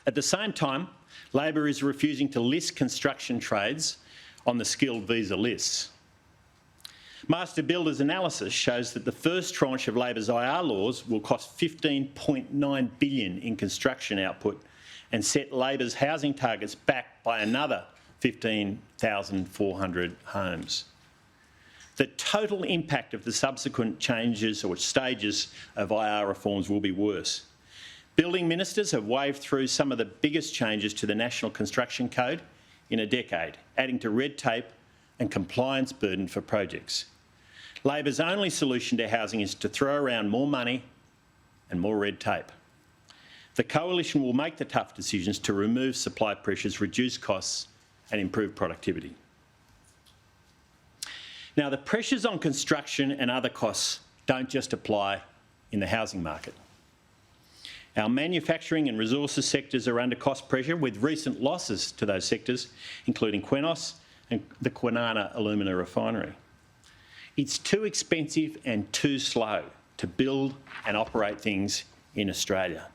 At the same time, Labor is refusing to list construction trades on the skilled visa lists. Master Builders analysis shows that the first tranche of Labor's IR laws will cost $15.9 billion in construction output and set Labor's housing targets back by another 15,400 homes. The total impact of the subsequent changes or stages of IR reforms will be worse. Building ministers have waved through some of the biggest changes to the National Construction Code in a decade, adding to red tape and compliance burden for projects. Labor's only solution to housing is to throw around more money and more red tape. The Coalition will make the tough decisions to remove supply pressures, reduce costs and improve productivity. Now, the pressures on construction and other costs don't just apply in the housing market. Our manufacturing and resources sectors are under cost pressure, with recent losses to those sectors, including Qenos and the Kwinana alumina refinery. It's too expensive and too slow to build and operate things in Australia.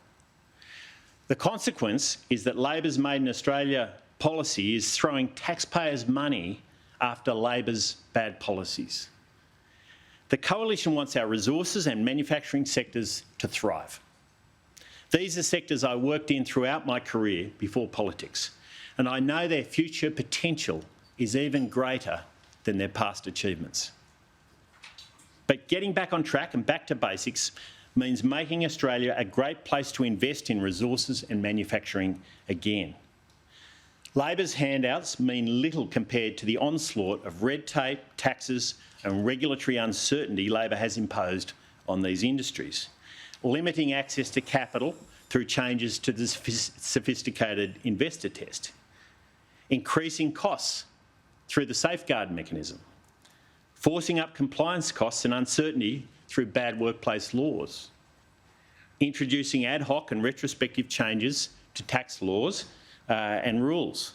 The consequence is that Labor's Made in Australia policy is throwing taxpayers' money after Labor's bad policies. The Coalition wants our resources and manufacturing sectors to thrive. These are sectors I worked in throughout my career before politics, and I know their future potential is even greater than their past achievements. But getting back on track and back to basics means making Australia a great place to invest in resources and manufacturing again. Labor's handouts mean little compared to the onslaught of red tape, taxes and regulatory uncertainty Labor has imposed on these industries, limiting access to capital through changes to the sophisticated investor test, increasing costs through the safeguard mechanism, forcing up compliance costs and uncertainty through bad workplace laws, introducing ad hoc and retrospective changes to tax laws and rules,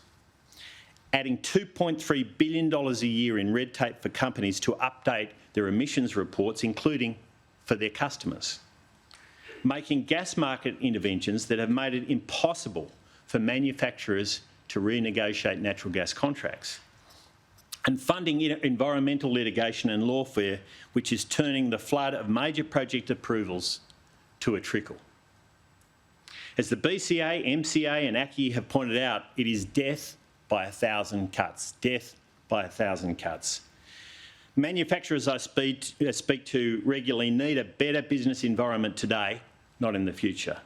adding $2.3 billion a year in red tape for companies to update their emissions reports, including for their customers, making gas market interventions that have made it impossible for manufacturers to renegotiate natural gas contracts, and funding environmental litigation and lawfare, which is turning the flood of major project approvals to a trickle. As the BCA, MCA and ACCI have pointed out, it is death by 1,000 cuts, death by 1,000 cuts. Manufacturers I speak to regularly need a better business environment today, not in the future.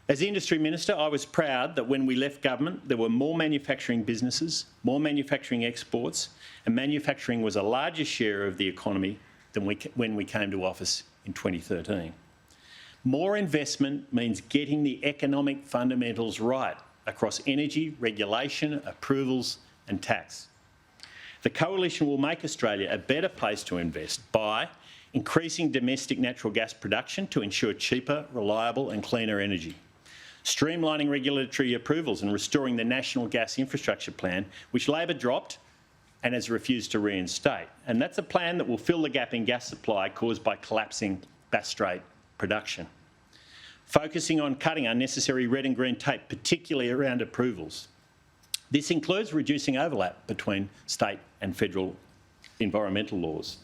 As Industry Minister, I was proud that when we left government, there were more manufacturing businesses, more manufacturing exports, and manufacturing was a larger share of the economy than when we came to office in 2013. More investment means getting the economic fundamentals right across energy, regulation, approvals and tax. The Coalition will make Australia a better place to invest by increasing domestic natural gas production to ensure cheaper, reliable and cleaner energy, streamlining regulatory approvals and restoring the National Gas Infrastructure Plan, which Labor dropped and has refused to reinstate. And that's a plan that will fill the gap in gas supply caused by collapsing Bass Strait production. Focusing on cutting unnecessary red and green tape, particularly around approvals. This includes reducing overlap between state and federal environmental laws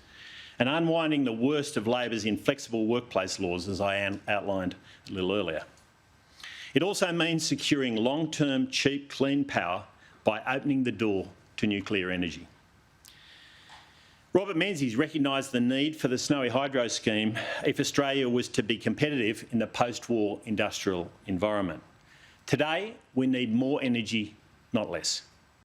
and unwinding the worst of Labor's inflexible workplace laws, as I outlined a little earlier. It also means securing long-term, cheap, clean power by opening the door to nuclear energy. Robert Menzies recognised the need for the Snowy Hydro scheme if Australia was to be competitive in the post-war industrial environment. Today, we need more energy, not less.